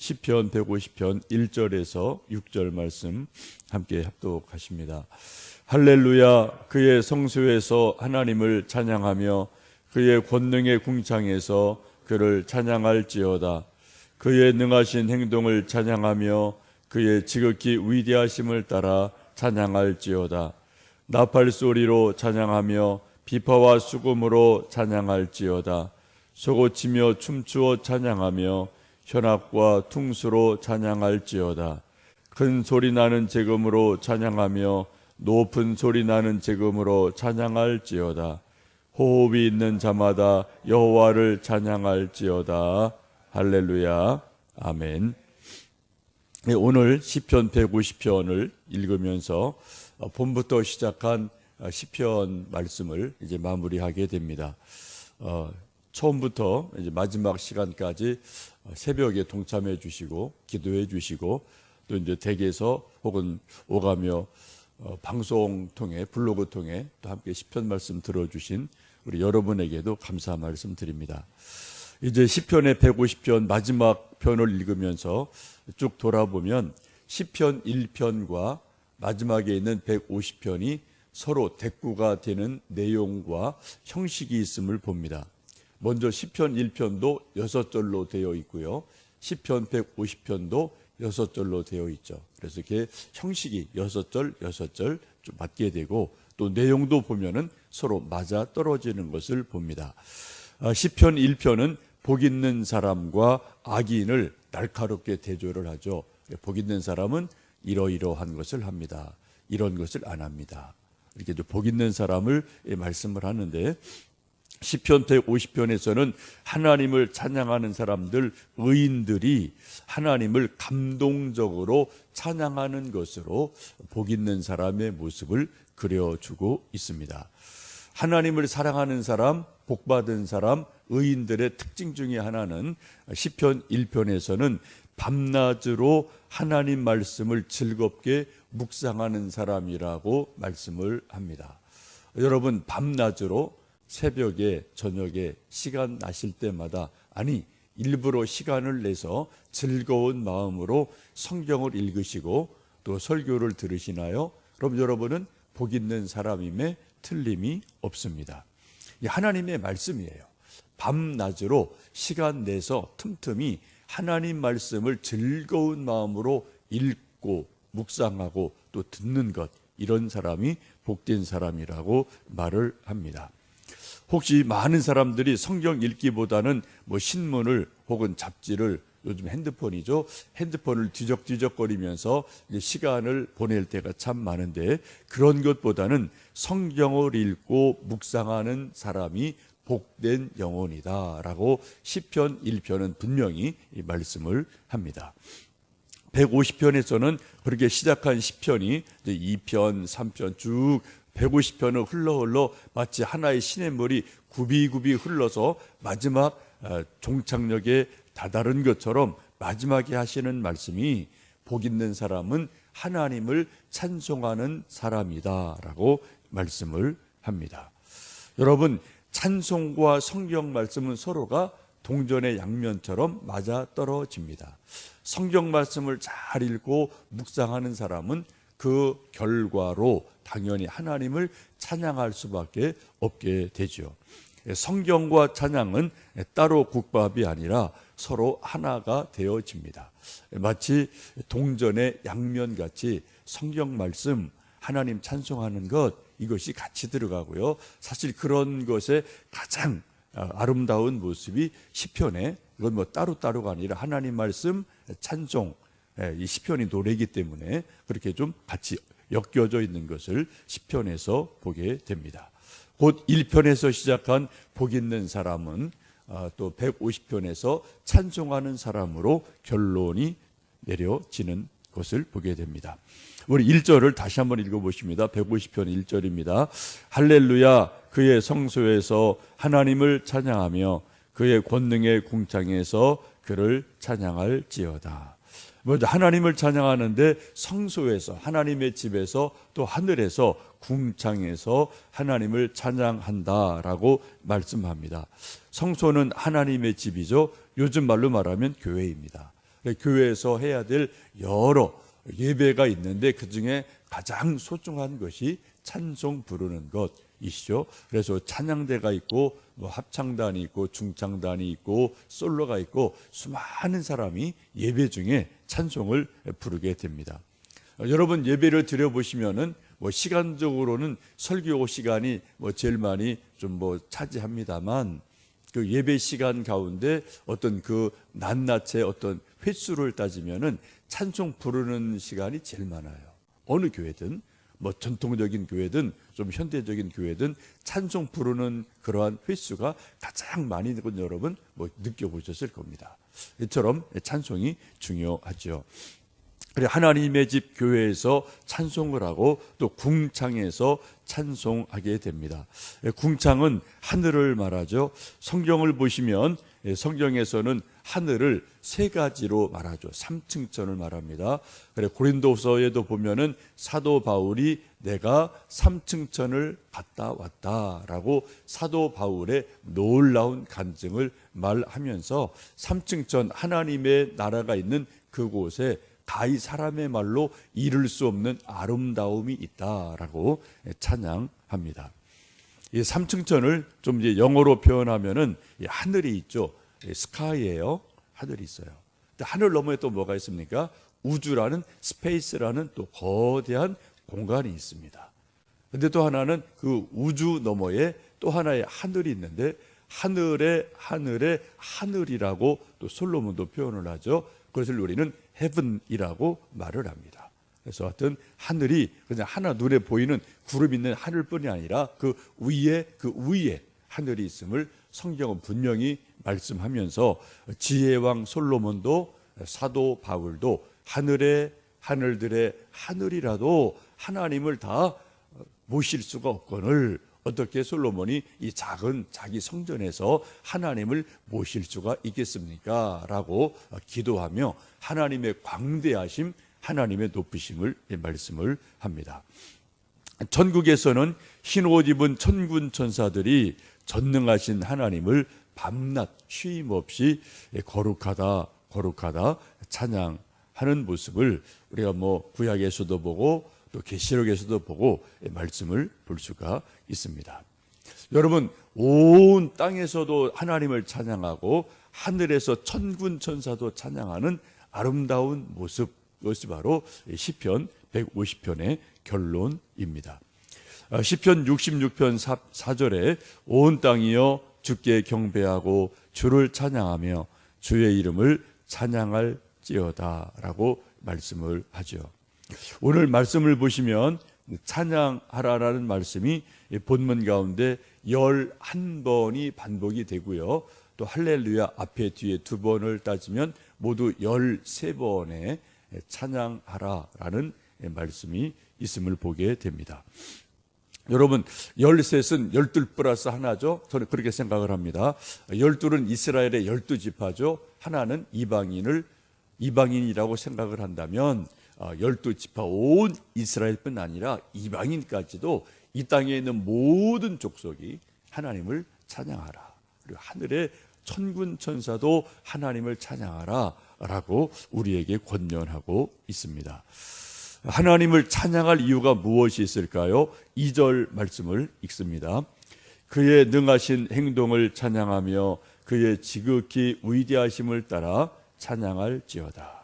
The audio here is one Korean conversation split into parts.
시편 150편 1절에서 6절 말씀 함께 합독하십니다. 할렐루야. 그의 성소에서 하나님을 찬양하며 그의 권능의 궁창에서 그를 찬양할지어다. 그의 능하신 행동을 찬양하며 그의 지극히 위대하심을 따라 찬양할지어다. 나팔 소리로 찬양하며 비파와 수금으로 찬양할지어다. 소고치며 춤추어 찬양하며 현악과 퉁수로 찬양할지어다. 큰 소리 나는 제금으로 찬양하며 높은 소리 나는 제금으로 찬양할지어다. 호흡이 있는 자마다 여호와를 찬양할지어다. 할렐루야. 아멘. 오늘 시편 150편을 읽으면서 봄부터 시작한 시편 말씀을 이제 마무리하게 됩니다. 처음부터 이제 마지막 시간까지 새벽에 동참해 주시고 기도해 주시고 또 이제 댁에서 혹은 오가며 방송 통해 블로그 통해 또 함께 시편 말씀 들어주신 우리 여러분에게도 감사 말씀 드립니다. 이제 시편의 150편 마지막 편을 읽으면서 쭉 돌아보면 시편 1편과 마지막에 있는 150편이 서로 대꾸가 되는 내용과 형식이 있음을 봅니다. 먼저 시편 1편도 6절로 되어 있고요. 시편 150편도 6절로 되어 있죠. 그래서 이렇게 형식이 6절, 6절 좀 맞게 되고 또 내용도 보면은 서로 맞아 떨어지는 것을 봅니다. 시편 1편은 복 있는 사람과 악인을 날카롭게 대조를 하죠. 복 있는 사람은 이러이러한 것을 합니다. 이런 것을 안 합니다. 이렇게 복 있는 사람을 말씀을 하는데 시편 150편에서는 하나님을 찬양하는 사람들, 의인들이 하나님을 감동적으로 찬양하는 것으로 복 있는 사람의 모습을 그려주고 있습니다. 하나님을 사랑하는 사람, 복받은 사람, 의인들의 특징 중에 하나는 시편 1편에서는 밤낮으로 하나님 말씀을 즐겁게 묵상하는 사람이라고 말씀을 합니다. 여러분, 밤낮으로 새벽에 저녁에 시간 나실 때마다 일부러 시간을 내서 즐거운 마음으로 성경을 읽으시고 또 설교를 들으시나요? 그럼 여러분은 복 있는 사람임에 틀림이 없습니다. 이 하나님의 말씀이에요. 밤낮으로 시간 내서 틈틈이 하나님 말씀을 즐거운 마음으로 읽고 묵상하고 또 듣는 것, 이런 사람이 복된 사람이라고 말을 합니다. 혹시 많은 사람들이 성경 읽기보다는 신문을 혹은 잡지를, 요즘 핸드폰이죠, 핸드폰을 뒤적뒤적거리면서 시간을 보낼 때가 참 많은데 그런 것보다는 성경을 읽고 묵상하는 사람이 복된 영혼이다라고 시편 1편은 분명히 말씀을 합니다. 150편에서는 그렇게 시작한 시편이 2편, 3편 쭉 150편을 흘러 마치 하나의 시냇물이 굽이굽이 흘러서 마지막 종착역에 다다른 것처럼 마지막에 하시는 말씀이 복 있는 사람은 하나님을 찬송하는 사람이다라고 말씀을 합니다. 여러분, 찬송과 성경 말씀은 서로가 동전의 양면처럼 맞아 떨어집니다. 성경 말씀을 잘 읽고 묵상하는 사람은 그 결과로 당연히 하나님을 찬양할 수밖에 없게 되죠. 성경과 찬양은 따로 국밥이 아니라 서로 하나가 되어집니다. 마치 동전의 양면같이 성경 말씀, 하나님 찬송하는 것, 이것이 같이 들어가고요. 사실 그런 것의 가장 아름다운 모습이 시편에, 이건 따로따로가 아니라 하나님 말씀, 찬송, 이 시편이 노래이기 때문에 그렇게 좀 같이 엮여져 있는 것을 시편에서 보게 됩니다. 곧 1편에서 시작한 복 있는 사람은 또 150편에서 찬송하는 사람으로 결론이 내려지는 것을 보게 됩니다. 우리 1절을 다시 한번 읽어보십니다. 150편 1절입니다. 할렐루야. 그의 성소에서 하나님을 찬양하며 그의 권능의 궁창에서 그를 찬양할지어다. 먼저 하나님을 찬양하는데 성소에서, 하나님의 집에서, 또 하늘에서, 궁창에서 하나님을 찬양한다라고 말씀합니다. 성소는 하나님의 집이죠. 요즘 말로 말하면 교회입니다. 교회에서 해야 될 여러 예배가 있는데 그중에 가장 소중한 것이 찬송 부르는 것이시죠. 그래서 찬양대가 있고 합창단이 있고 중창단이 있고 솔로가 있고 수많은 사람이 예배 중에 찬송을 부르게 됩니다. 여러분 예배를 드려보시면은 시간적으로는 설교 시간이 제일 많이 좀 차지합니다만 그 예배 시간 가운데 어떤 그 낱낱의 어떤 횟수를 따지면은 찬송 부르는 시간이 제일 많아요. 어느 교회든 전통적인 교회든 좀 현대적인 교회든 찬송 부르는 그러한 횟수가 가장 많이 있는 건 여러분 느껴보셨을 겁니다. 이처럼 찬송이 중요하죠. 그래 하나님의 집 교회에서 찬송을 하고 또 궁창에서 찬송하게 됩니다. 궁창은 하늘을 말하죠. 성경을 보시면 성경에서는 하늘을 세 가지로 말하죠. 삼층천을 말합니다. 그래 고린도서에도 보면은 사도 바울이 내가 삼층천을 갔다 왔다라고 사도 바울의 놀라운 간증을 말하면서 삼층천 하나님의 나라가 있는 그곳에 가히 사람의 말로 이룰 수 없는 아름다움이 있다라고 찬양합니다. 이 삼층천을 좀 이제 영어로 표현하면은 하늘이 있죠. 스카이예요. 하늘이 있어요. 근데 하늘 너머에 또 뭐가 있습니까? 우주라는 스페이스라는 또 거대한 공간이 있습니다. 근데 또 하나는 그 우주 너머에 또 하나의 하늘이 있는데 하늘의 하늘이라고 또 솔로몬도 표현을 하죠. 그것을 우리는 헤븐이라고 말을 합니다. 그래서 하여튼 하늘이 그냥 하나 눈에 보이는 구름 있는 하늘뿐이 아니라 그 위에 하늘이 있음을 성경은 분명히 말씀하면서 지혜왕 솔로몬도 사도 바울도 하늘들의 하늘이라도 하나님을 다 모실 수가 없거늘 어떻게 솔로몬이 이 작은 자기 성전에서 하나님을 모실 수가 있겠습니까? 라고 기도하며 하나님의 광대하심, 하나님의 높으심을 말씀을 합니다. 천국에서는 흰 옷 입은 천군 천사들이 전능하신 하나님을 밤낮 쉼 없이 거룩하다 찬양하는 모습을 우리가 구약에서도 보고 또 계시록에서도 보고 말씀을 볼 수가 있습니다. 여러분 온 땅에서도 하나님을 찬양하고 하늘에서 천군 천사도 찬양하는 아름다운 모습, 그것이 바로 시편 150편의 결론입니다. 시편 66편 4절에 온 땅이여 주께 경배하고 주를 찬양하며 주의 이름을 찬양할지어다 라고 말씀을 하죠. 오늘 말씀을 보시면 찬양하라라는 말씀이 본문 가운데 11번이 반복이 되고요. 또 할렐루야 앞에 뒤에 2번을 따지면 모두 13번의 찬양하라라는 말씀이 있음을 보게 됩니다. 여러분 13은 12 플러스 하나죠. 저는 그렇게 생각을 합니다. 12는 이스라엘의 12지파죠. 하나는 이방인이라고 생각을 한다면 12지파 온 이스라엘뿐 아니라 이방인까지도 이 땅에 있는 모든 족속이 하나님을 찬양하라. 그리고 하늘의 천군 천사도 하나님을 찬양하라 라고 우리에게 권면하고 있습니다. 하나님을 찬양할 이유가 무엇이 있을까요? 2절 말씀을 읽습니다. 그의 능하신 행동을 찬양하며 그의 지극히 위대하심을 따라 찬양할지어다.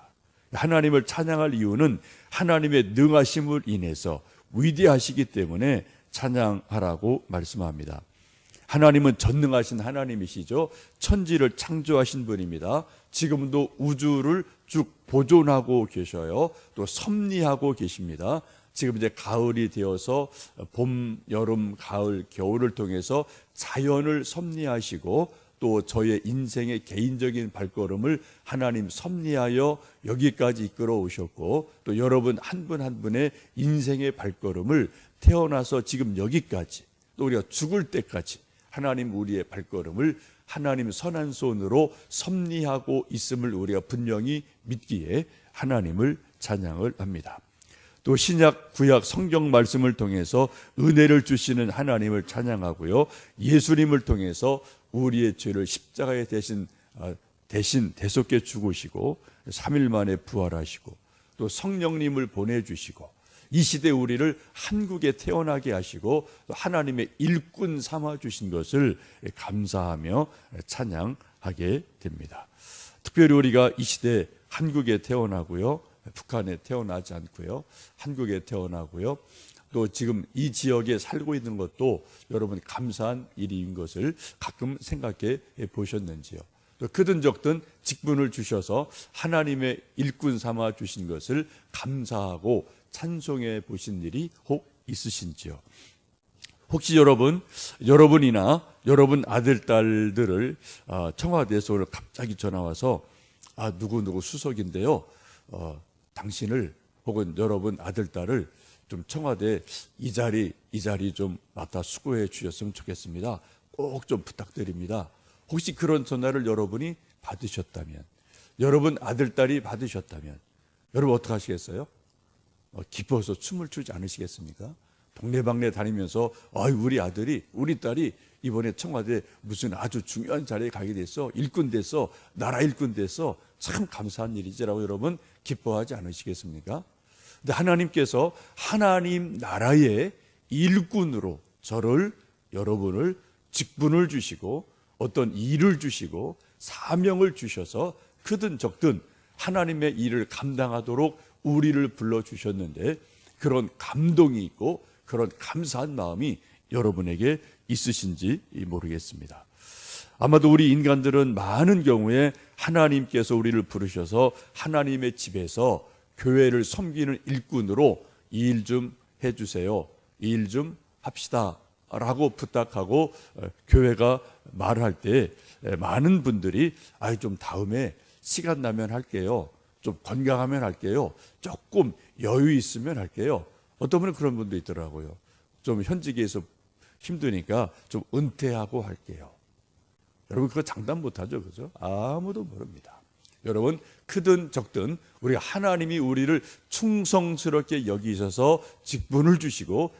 하나님을 찬양할 이유는 하나님의 능하심을 인해서 위대하시기 때문에 찬양하라고 말씀합니다. 하나님은 전능하신 하나님이시죠. 천지를 창조하신 분입니다. 지금도 우주를 쭉 보존하고 계셔요. 또 섭리하고 계십니다. 지금 이제 가을이 되어서 봄, 여름, 가을, 겨울을 통해서 자연을 섭리하시고 또 저의 인생의 개인적인 발걸음을 하나님 섭리하여 여기까지 이끌어 오셨고 또 여러분 한 분 한 분의 인생의 발걸음을 태어나서 지금 여기까지 또 우리가 죽을 때까지 하나님 우리의 발걸음을 하나님 선한 손으로 섭리하고 있음을 우리가 분명히 믿기에 하나님을 찬양을 합니다. 또 신약 구약 성경 말씀을 통해서 은혜를 주시는 하나님을 찬양하고요. 예수님을 통해서 우리의 죄를 십자가에 대신 대속해 죽으시고 3일 만에 부활하시고 또 성령님을 보내주시고 이 시대 우리를 한국에 태어나게 하시고 또 하나님의 일꾼 삼아 주신 것을 감사하며 찬양하게 됩니다. 특별히 우리가 이 시대 한국에 태어나고요, 북한에 태어나지 않고요, 한국에 태어나고요, 또 지금 이 지역에 살고 있는 것도 여러분 감사한 일인 것을 가끔 생각해 보셨는지요? 또 크든 적든 직분을 주셔서 하나님의 일꾼 삼아 주신 것을 감사하고 찬송해 보신 일이 혹 있으신지요? 혹시 여러분이나 여러분 아들, 딸들을 청와대에서 오늘 갑자기 전화 와서 누구 수석인데요, 당신을 혹은 여러분 아들, 딸을 좀 청와대 이 자리 좀 맡아 수고해 주셨으면 좋겠습니다. 꼭 좀 부탁드립니다. 혹시 그런 전화를 여러분이 받으셨다면, 여러분 아들, 딸이 받으셨다면 여러분 어떻게 하시겠어요? 기뻐서 춤을 추지 않으시겠습니까? 동네방네 다니면서 우리 아들이 우리 딸이 이번에 청와대 무슨 아주 중요한 자리에 가게 됐어, 일꾼 됐어, 나라 일꾼 됐어, 참 감사한 일이지라고 여러분 기뻐하지 않으시겠습니까? 근데 하나님께서 하나님 나라의 일꾼으로 여러분을 직분을 주시고 어떤 일을 주시고 사명을 주셔서 크든 적든 하나님의 일을 감당하도록 우리를 불러주셨는데 그런 감동이 있고 그런 감사한 마음이 여러분에게 있으신지 모르겠습니다. 아마도 우리 인간들은 많은 경우에 하나님께서 우리를 부르셔서 하나님의 집에서 교회를 섬기는 일꾼으로 일 좀 해주세요, 일 좀 합시다 라고 부탁하고 교회가 말할 때 많은 분들이 좀 다음에 시간 나면 할게요, 좀 건강하면 할게요, 조금 여유 있으면 할게요. 어떤 분은 그런 분도 있더라고요. 좀 현직에서 힘드니까 좀 은퇴하고 할게요. 여러분 그거 장담 못하죠, 그죠? 아무도 모릅니다. 여러분 크든 적든 우리가 하나님이 우리를 충성스럽게 여기셔서 직분을 주시고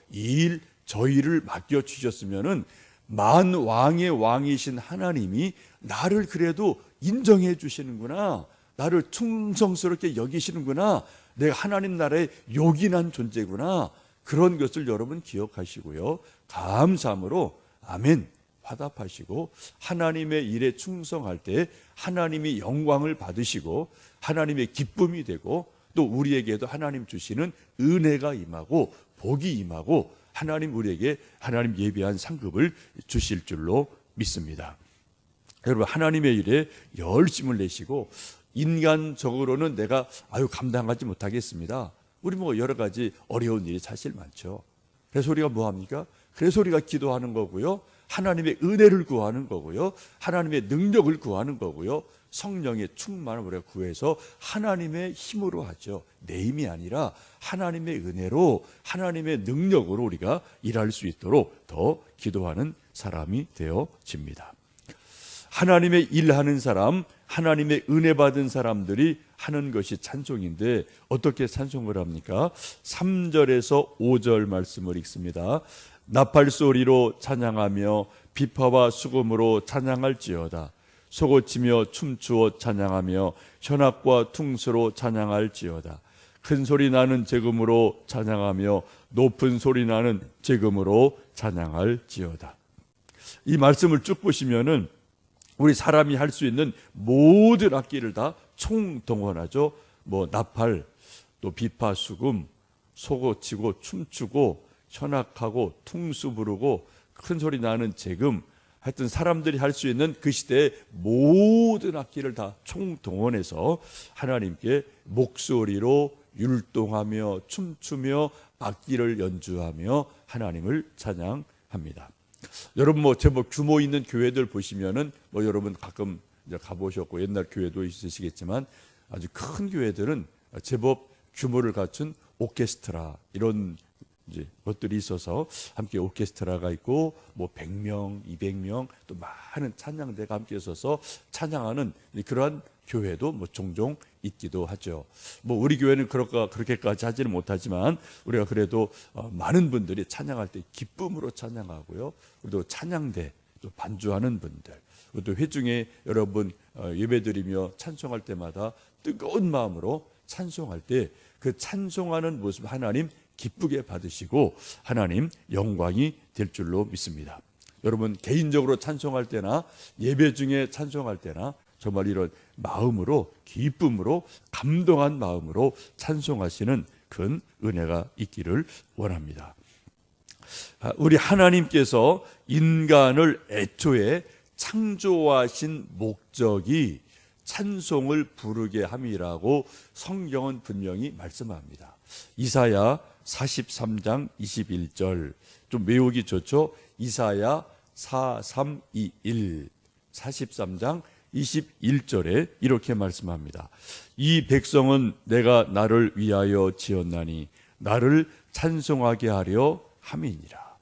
저희를 맡겨 주셨으면은 만왕의 왕이신 하나님이 나를 그래도 인정해 주시는구나, 나를 충성스럽게 여기시는구나, 내가 하나님 나라의 요긴한 존재구나, 그런 것을 여러분 기억하시고요, 감사함으로 아멘 화답하시고 하나님의 일에 충성할 때 하나님이 영광을 받으시고 하나님의 기쁨이 되고 또 우리에게도 하나님 주시는 은혜가 임하고 복이 임하고 하나님 우리에게 하나님 예비한 상급을 주실 줄로 믿습니다. 여러분 하나님의 일에 열심을 내시고 인간적으로는 내가 감당하지 못하겠습니다. 우리 여러 가지 어려운 일이 사실 많죠. 그래서 우리가 뭐합니까? 그래서 우리가 기도하는 거고요, 하나님의 은혜를 구하는 거고요, 하나님의 능력을 구하는 거고요, 성령의 충만을 우리가 구해서 하나님의 힘으로 하죠. 내 힘이 아니라 하나님의 은혜로 하나님의 능력으로 우리가 일할 수 있도록 더 기도하는 사람이 되어집니다. 하나님의 일하는 사람, 하나님의 은혜 받은 사람들이 하는 것이 찬송인데 어떻게 찬송을 합니까? 3절에서 5절 말씀을 읽습니다. 나팔소리로 찬양하며 비파와 수금으로 찬양할지어다. 소고치며 춤추어 찬양하며 현악과 퉁수로 찬양할지어다. 큰 소리 나는 제금으로 찬양하며 높은 소리 나는 제금으로 찬양할지어다. 이 말씀을 쭉 보시면은 우리 사람이 할 수 있는 모든 악기를 다 총동원하죠. 나팔, 또 비파, 수금, 소고치고 춤추고 현악하고 퉁수 부르고 큰 소리 나는 제금, 하여튼 사람들이 할 수 있는 그 시대의 모든 악기를 다 총동원해서 하나님께 목소리로 율동하며 춤추며 악기를 연주하며 하나님을 찬양합니다. 여러분 제법 규모 있는 교회들 보시면은 여러분 가끔 이제 가보셨고 옛날 교회도 있으시겠지만 아주 큰 교회들은 제법 규모를 갖춘 오케스트라 이런 이제 것들이 있어서 함께 오케스트라가 있고 100명, 200명 또 많은 찬양대가 함께 있어서 찬양하는 그러한 교회도 종종 있기도 하죠. 우리 교회는 그렇게까지 하지는 못하지만 우리가 그래도 많은 분들이 찬양할 때 기쁨으로 찬양하고요. 우리도 찬양대 또 반주하는 분들, 또 회중에 여러분 예배드리며 찬송할 때마다 뜨거운 마음으로 찬송할 때 그 찬송하는 모습 하나님 기쁘게 받으시고 하나님 영광이 될 줄로 믿습니다. 여러분 개인적으로 찬송할 때나 예배 중에 찬송할 때나 정말 이런 마음으로, 기쁨으로, 감동한 마음으로 찬송하시는 큰 은혜가 있기를 원합니다. 우리 하나님께서 인간을 애초에 창조하신 목적이 찬송을 부르게 함이라고 성경은 분명히 말씀합니다. 이사야 43장 21절, 좀 외우기 좋죠? 이사야 4321 43장 21절에 이렇게 말씀합니다. 이 백성은 내가 나를 위하여 지었나니 나를 찬송하게 하려 함이니라.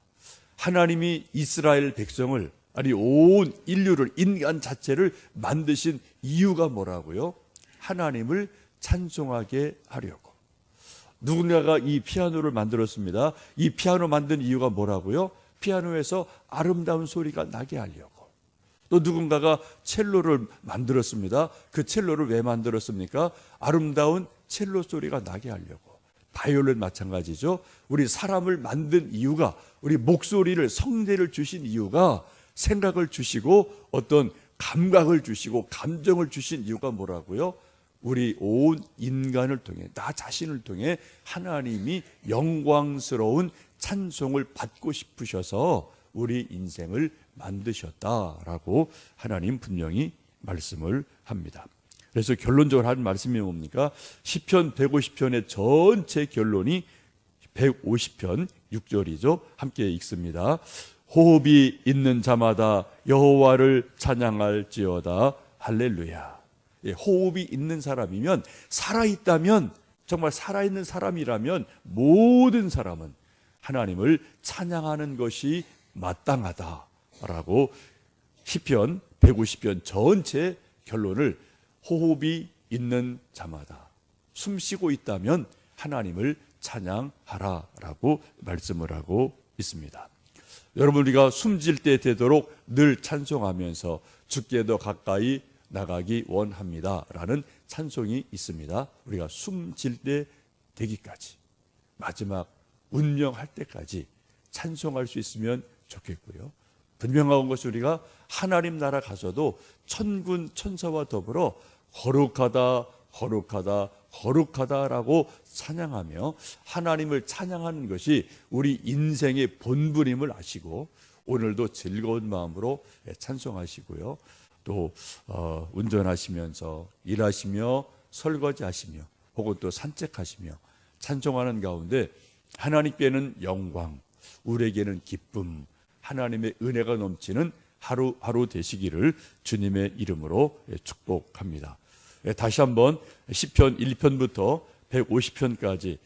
하나님이 이스라엘 백성을, 아니 온 인류를, 인간 자체를 만드신 이유가 뭐라고요? 하나님을 찬송하게 하려고. 누군가가 이 피아노를 만들었습니다. 이 피아노 만든 이유가 뭐라고요? 피아노에서 아름다운 소리가 나게 하려고. 또 누군가가 첼로를 만들었습니다. 그 첼로를 왜 만들었습니까? 아름다운 첼로 소리가 나게 하려고. 바이올린 마찬가지죠. 우리 사람을 만든 이유가, 우리 목소리를, 성대를 주신 이유가, 생각을 주시고 어떤 감각을 주시고 감정을 주신 이유가 뭐라고요? 우리 온 인간을 통해, 나 자신을 통해 하나님이 영광스러운 찬송을 받고 싶으셔서 우리 인생을 만드셨다라고 하나님 분명히 말씀을 합니다. 그래서 결론적으로 하는 말씀이 뭡니까? 시편 150편의 전체 결론이 150편 6절이죠. 함께 읽습니다. 호흡이 있는 자마다 여호와를 찬양할지어다. 할렐루야. 호흡이 있는 사람이면, 살아있다면, 정말 살아있는 사람이라면 모든 사람은 하나님을 찬양하는 것이 마땅하다라고 시편 150편 전체 결론을, 호흡이 있는 자마다, 숨 쉬고 있다면 하나님을 찬양하라라고 말씀을 하고 있습니다. 여러분, 우리가 숨질 때 되도록 늘 찬송하면서 주께 더 가까이 나가기 원합니다라는 찬송이 있습니다. 우리가 숨질 때 되기까지, 마지막 운명할 때까지 찬송할 수 있으면 좋겠고요. 분명한 것이 우리가 하나님 나라 가서도 천군 천사와 더불어 거룩하다 거룩하다 거룩하다라고 찬양하며 하나님을 찬양하는 것이 우리 인생의 본분임을 아시고 오늘도 즐거운 마음으로 찬송하시고요. 또 운전하시면서, 일하시며, 설거지하시며, 혹은 또 산책하시며 찬송하는 가운데 하나님께는 영광, 우리에게는 기쁨, 하나님의 은혜가 넘치는 하루하루 되시기를 주님의 이름으로 축복합니다. 다시 한번 시편 1편부터 150편까지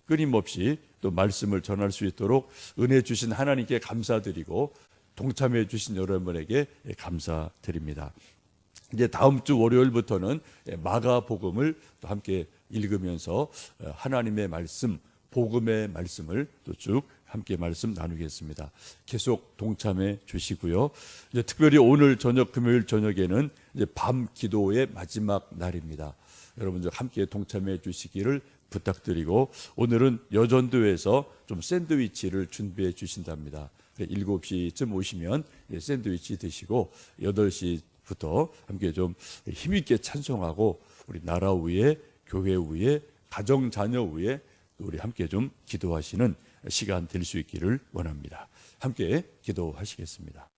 끊임없이 또 말씀을 전할 수 있도록 은혜 주신 하나님께 감사드리고 동참해 주신 여러분에게 감사드립니다. 이제 다음 주 월요일부터는 마가복음을 또 함께 읽으면서 하나님의 말씀, 복음의 말씀을 또 쭉 함께 말씀 나누겠습니다. 계속 동참해 주시고요. 이제 특별히 오늘 저녁, 금요일 저녁에는 이제 밤 기도의 마지막 날입니다. 여러분들 함께 동참해 주시기를 부탁드리고, 오늘은 여전도에서 좀 샌드위치를 준비해 주신답니다. 7시쯤 오시면 샌드위치 드시고 8시부터 함께 좀 힘있게 찬송하고 우리 나라 위에, 교회 위에, 가정 자녀 위에 우리 함께 좀 기도하시는 시간 될 수 있기를 원합니다. 함께 기도하시겠습니다.